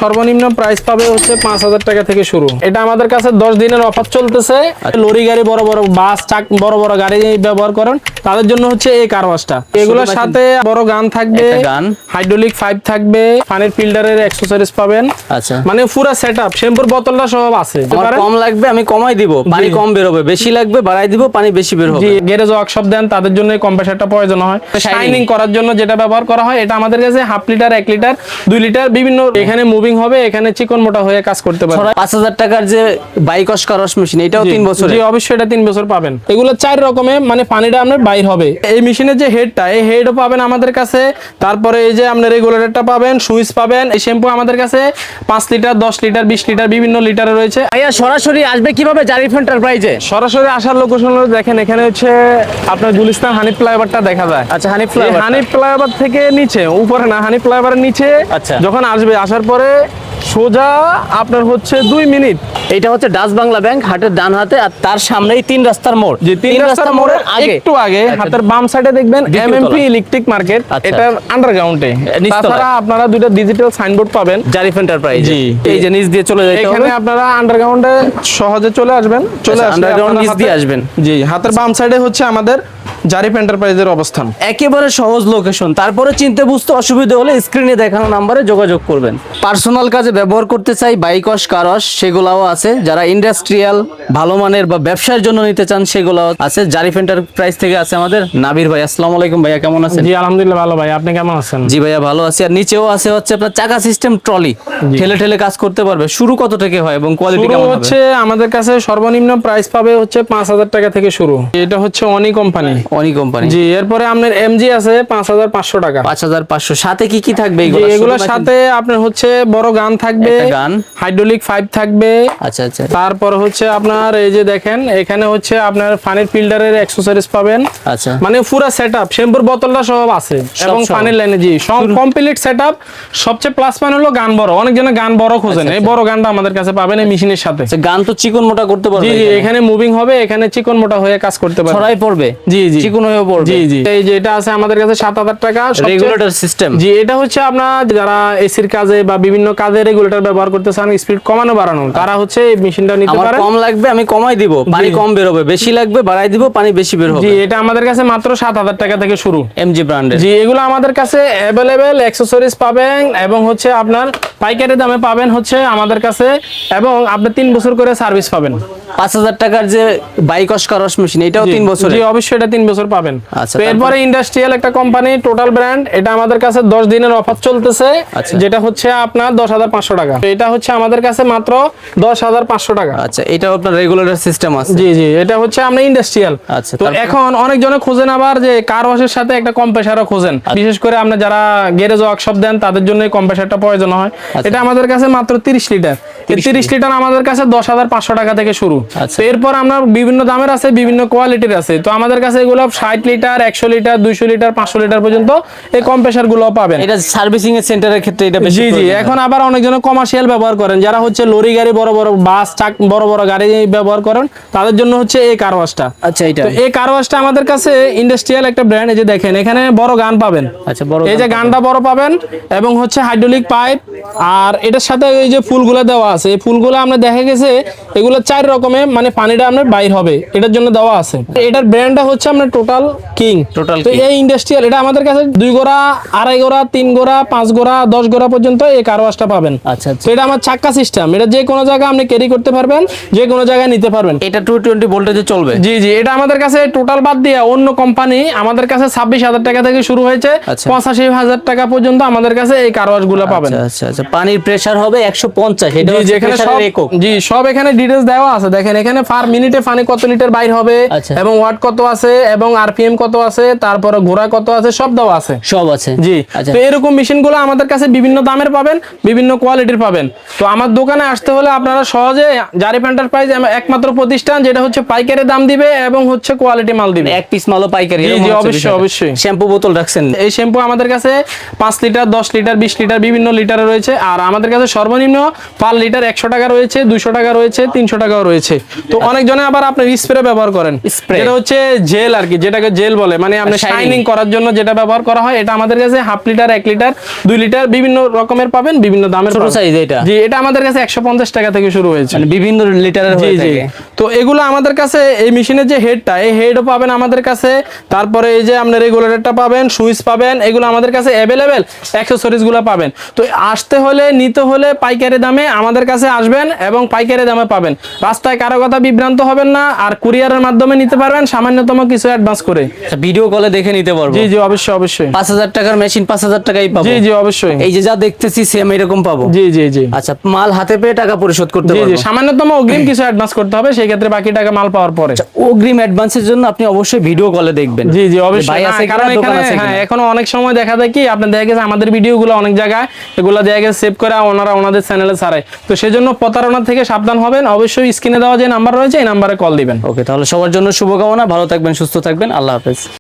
সর্বনিম্ন প্রাইস পাবে হচ্ছে 5000 টাকা থেকে শুরু। এটা আমাদের কাছে 10 দিনের অফার চলতেছে। লরি গাড়ি, বড় বড় বাস, ট্রাক, বড় বড় গাড়ি ব্যবহার করেন তাদের জন্য হচ্ছে এই কার ওয়াশটা। এগুলোর সাথে বড় গান থাকবে, হাইড্রোলিক পাইপ থাকবে, পানির ফিল্টারের অ্যাকসেসরিজ পাবেন। আচ্ছা, মানে পুরো সেটআপ, শ্যাম্পুর বোতলটা সব আছে। আমার কম লাগবে আমি কমাই দিব, পানি কম বের হবে, বেশি লাগবে বাড়াই দিব, পানি বেশি বের হবে। জি, গ্যারেজ ওয়ার্কশপ দেন তাদের জন্য এই কম্প্রেসারটা প্রয়োজন হয়। শাইনিং করার জন্য যেটা ব্যবহার করা হয়, এটা আমাদের কাছে 1/2 লিটার, 1 লিটার, 2 লিটার বিভিন্ন এখানে মুভিং হবে, এখানে চিকন মোটা হয়ে কাজ করতে পারে। 5000 টাকার যে bike wash car wash machine, এটাও 3 বছর। জি অবশ্যই, এটা 3 বছর পাবেন। এগুলো 4 রকমের, মানে পানিটা আপনার বাইর হবে। এই মেশিনের যে হেডটা, এই হেডও পাবেন আমাদের কাছে। তারপরে এই যে আপনার রেগুলেটরটা পাবেন, সুইচ পাবেন। এই শ্যাম্পু আমাদের কাছে 5 লিটার, 10 লিটার, 20 লিটার বিভিন্ন লিটারে রয়েছে। ভাইয়া সরাসরি আসবে কিভাবে জারিফ এন্টারপ্রাইজে? সরাসরি আসার লোকেশন দেখেন, এখানে হচ্ছে আপনার গুলিস্তান হানিফ ফ্লাইওভারটা দেখা যায়। আচ্ছা, হানিফ ফ্লাইওভার থেকে নিচে, উপরে না, হানিফ ফ্লাইওভারের নিচে আচ্ছা, যখন আসবে, আসার পরে সোজা আপনার হচ্ছে 2 মিনিট। এটা হচ্ছে ডাচ বাংলা ব্যাংক, হাটের ডান হাতে, আর তার সামনেই 3 রাস্তার মোড়। যে 3 রাস্তার মোড়ের একটু আগে হাতের বাম সাইডে দেখবেন এমএমপি ইলেকট্রিক মার্কেট। এটা আন্ডারগ্রাউন্ডে। তাছাড়া আপনারা দুটো ডিজিটাল সাইনবোর্ড পাবেন জারিফ এন্টারপ্রাইজ। জি, এই যে নিচ দিয়ে চলে যাইতে হবে, এখানে আপনারা আন্ডারগ্রাউন্ডে সহজে চলে আসবেন। চলে আসলে আন্ডারগ্রাউন্ড নিচ দিয়ে আসবেন। জি, হাতের বাম সাইডে হচ্ছে আমাদের জারিফ এন্টারপ্রাইজের অবস্থান। একেবারে সহজ লোকেশন। তারপরে চিনতে বুঝতে অসুবিধা হলে স্ক্রিনে দেখানো নাম্বারে যোগাযোগ করবেন। পার্সোনাল কাজে ব্যবহার করতে চাই বাইক ওয়াশ, কার ওয়াশ, সেগুলাও আছে। যারা ইন্ডাস্ট্রিয়াল ভালো মানের বা ব্যবসার জন্য নিতে চান, সেগুলাও আছে। জারিফ এন্টারপ্রাইজ থেকে আছে আমাদের নাবির ভাই। আসসালামু আলাইকুম ভাইয়া, কেমন আছেন? জি আলহামদুলিল্লাহ ভালো ভাই, আপনি কেমন আছেন? জি ভাইয়া ভালো আছি। আর নিচেও আছে হচ্ছে আপনার চাকা সিস্টেম ট্রলি, ঠেলে ঠেলে কাজ করতে পারবে। শুরু কত থেকে হয় এবং কোয়ালিটি কেমন হবে? হচ্ছে আমাদের কাছে সর্বনিম্ন প্রাইস পাবে হচ্ছে 5000 টাকা থেকে শুরু। এটা হচ্ছে অনি কোম্পানি। অনি কোম্পানি। জি, এরপরে আপনার এমজি আছে 5500 টাকা। 5500। সাথে কি কি থাকবে? এগুলোর সাথে আপনার হচ্ছে বড় গান থাকবে, গান, হাইড্রোলিক পাইপ থাকবে। আচ্ছা আচ্ছা। তারপর হচ্ছে আপনার এই যে দেখেন, এখানে হচ্ছে আপনার পানির ফিল্টারের অ্যাকসেসরিজ পাবেন। আচ্ছা, মানে পুরো সেটআপ, শ্যাম্পুর বোতলটা সব আছে এবং পানির লাইনে জি সব কমপ্লিট সেটআপ। সবচেয়ে প্লাস পয়েন্ট হলো গান বড়। অনেকজনে গান বড় খোঁজেন, এই বড় গানটা আমাদের কাছে পাবেন এই মেশিনের সাথে। গান তো চিকন মোটা করতে পারবে। জি জি, এখানে মুভিং হবে, এখানে চিকন মোটা হয়ে কাজ করতে পারবে, ছড়াই পড়বে। জি জি, চিকন হয়ে পড়বে। জি জি। এই যে এটা আছে আমাদের কাছে 7000 টাকা রেগুলেটর সিস্টেম। জি, এটা হচ্ছে আপনারা যারা এসির কাজে বা বিভিন্ন কাজে রেগুলেটর ব্যবহার করতে চান, স্পিড কমানো বাড়ানো, তারা হচ্ছে এই মেশিনটা নিতে পারে। আমার কম লাগবে আমি কমাই দিব, পানি কম বের হবে, বেশি লাগবে বাড়াই দিব, পানি বেশি বের হবে। জি, এটা আমাদের কাছে মাত্র 7000 টাকা থেকে শুরু, এমজি ব্র্যান্ডের। জি, এগুলো আমাদের কাছে अवेलेबल অ্যাকসেসরিজ পাবেন এবং হচ্ছে আপনার পাইকারি দামে পাবেন হচ্ছে আমাদের কাছে, এবং আপনি 3 বছর করে সার্ভিস পাবেন। 5000 টাকার যে bike wash, car wash machine, এটাও 3 বছর। জি অবশ্যই, এটা 3 বছর পাবেন। আচ্ছা, তো এরপরে ইন্ডাস্ট্রিয়াল একটা কোম্পানি, টোটাল ব্র্যান্ড, এটা আমাদের কাছে 10 দিনের অফার চলতেছে, যেটা হচ্ছে আপনার 10500 টাকা। তো এটা হচ্ছে আমাদের কাছে মাত্র 10500 টাকা। আচ্ছা, এটাও আপনার রেগুলেটর সিস্টেম আছে। জি জি, এটা হচ্ছে আমরা ইন্ডাস্ট্রিয়াল। আচ্ছা, তো এখন অনেকজনে খোঁজেন আবার যে কার ওয়াশের সাথে একটা কম্প্রেসারও খোঁজেন, বিশেষ করে আমরা যারা গ্যারেজ ওয়ার্কশপ দেন তাদের জন্য এই কম্প্রেসারটা প্রয়োজন হয়। এটা আমাদের কাছে মাত্র 30 লিটার। 30 লিটার আমাদের কাছে 10500 টাকা থেকে শুরু। তো এরপর আমরা বিভিন্ন দামের আছে, বিভিন্ন কোয়ালিটির আছে। তো আমাদের কাছে এগুলো 60 লিটার, 100 লিটার, 200 লিটার, 500 লিটার পর্যন্ত এই কম্প্রেসার গুলো পাবেন। এটা সার্ভিসিং এর সেন্টারের ক্ষেত্রে এটা বেশি। জি জি, এখন আবার অনেকজন কমার্শিয়াল ব্যবহার করেন, যারা হচ্ছে লরি গাড়ি, বড় বড় বাস, ট্রাক, বড় বড় গাড়ি ব্যবহার করেন, তাদের জন্য হচ্ছে এই কার ওয়াশটা। আচ্ছা, এটা তো এই কার ওয়াশটা আমাদের কাছে ইন্ডাস্ট্রিয়াল একটা ব্র্যান্ড। এই যে দেখেন, এখানে বড় গান পাবেন। আচ্ছা, বড় এই যে গানটা বড় পাবেন, এবং হচ্ছে হাইড্রোলিক পাইপ, আর এটার সাথে এই যে ফুলগুলো দেওয়া আছে, এই ফুলগুলো আমরা দেখা গেছে এগুলো 4 রকমের, মানে পানিটা আপনার বাইর হবে, এটার জন্য দেওয়া আছে। এটার ব্র্যান্ডটা হচ্ছে আপনার টোটাল কিং। তো এই ইন্ডাস্ট্রিয়াল, এটা আমাদের কাছে 2 গোড়া, 2.5 গোড়া, 3 গোড়া, 5 গোড়া, 10 গোড়া পর্যন্ত এই কার ওয়াশটা পাবেন। আচ্ছা, তো এটা আমার চাক্কা সিস্টেম, এটা যে কোনো জায়গায় আপনি ক্যারি করতে পারবেন, যে কোনো জায়গায় নিতে পারবেন। এটা 220 ভোল্টেজে চলবে। জি জি, এটা আমাদের কাছে টোটাল বাদ দিয়ে অন্য কোম্পানি আমাদের কাছে 26000 টাকা থেকে শুরু হয়েছে, 85000 টাকা পর্যন্ত আমাদের কাছে এই কার ওয়াশ গুলো পাবেন। আচ্ছা আচ্ছা, পানির প্রেসার হবে 150। এটা হচ্ছে প্রেসারের একক। জি, সব এখানে ডিটেইলস দেওয়া আছে। দেখেন এখানে পার মিনিটে পানি কত লিটার বাইর হবে, এবং ওয়াট কত আছে, এবং আরপিএম কত আছে, তারপরে ঘোড়া কত আছে, সব দেওয়া আছে, সব আছে। জি, তো এরকম মেশিনগুলো আমাদের কাছে বিভিন্ন দামের পাবেন, বিভিন্ন কোয়ালিটির পাবেন। তো আমার দোকানে আসতে হলে আপনারা সহজে, জারিফ এন্টারপ্রাইজ একমাত্র প্রতিষ্ঠান যেটা হচ্ছে পাইকারি দাম দিবে এবং হচ্ছে কোয়ালিটি মাল দিবে। এক পিস মালও পাইকারি। জি অবশ্যই অবশ্যই। শ্যাম্পু বোতল রাখছেন? এই শ্যাম্পু আমাদের কাছে 5 লিটার, 10 লিটার, 20 লিটার বিভিন্ন লিটারে রয়েছে। আর আমাদের কাছে সর্বনিম্ন পার লিটার 100 টাকা রয়েছে, 200 টাকা রয়েছে, 300 টাকাও রয়েছে। হচ্ছে। তো অনেকজনে আবার আপনার স্প্রে ব্যবহার করেন, যেটা হচ্ছে জেল আর কি, যেটাকে জেল বলে, মানে আপনি শাইনিং করার জন্য যেটা ব্যবহার করা হয়, এটা আমাদের কাছে 1/2 লিটার, 1 লিটার, 2 লিটার বিভিন্ন রকমের পাবেন, বিভিন্ন দামের। ছোট সাইজ এটা? জি, এটা আমাদের কাছে 150 টাকা থেকে শুরু হয়েছে, মানে বিভিন্ন লিটারের হয়ে থাকে। তো এগুলো আমাদের কাছে, এই মেশিনের যে হেডটা, এই হেডও পাবেন আমাদের কাছে, তারপরে এই যে আপনার রেগুলেটরটা পাবেন, সুইচ পাবেন, এগুলো আমাদের কাছে অ্যাভেলেবেল, অ্যাকসেসরিজ গুলো পাবেন। তো আসতে হলে, নিতে হলে পাইকারি দামে আমাদের কাছে আসবেন এবং পাইকারি দামে পাবেন। রাস্তায় কারো কথা বিভ্রান্ত হবেন না। আর কুরিয়ারের মাধ্যমে নিতে পারবেন সামান্যতম কিছু অ্যাডভান্স করে। ভিডিও কলে দেখে নিতে পারবো? জি জি, অবশ্যই অবশ্যই। 5000 টাকার মেশিন 5000 টাকাই পাবো? জি জি, অবশ্যই। এই যে যা দেখতেছি সেম এরকম পাবো? জি জি জি। আচ্ছা, মাল হাতে পেয়ে টাকা পরিশোধ করতে পারবো? জি জি, সামান্যতম অগ্রিম কিছু অ্যাডভান্স করতে হবে, সেই ক্ষেত্রে বাকি টাকা মাল পাওয়ার পরে। অগ্রিম অ্যাডভান্সের জন্য আপনি অবশ্যই ভিডিও কলে দেখবেন। জি জি, অবশ্যই। ভাই আছে, কারণ এখানে এখনো অনেক সময় দেখা যায় কি, আপনার দেখা গেছে আমাদের ভিডিওগুলো অনেক জায়গায় এগুলো দেখা গেছে সেভ করে ওনারা ওনাদের চ্যানেলে ছাড়ায়। তো সেজন্য প্রতারণা থেকে সাবধান হবেন। অবশ্যই স্ক্রিনে দেওয়া যে নাম্বার রয়েছে, এই নাম্বারে কল দিবেন। ওকে, তাহলে সবার জন্য শুভকামনা, ভালো থাকবেন, সুস্থ থাকবেন, আল্লাহ হাফেজ।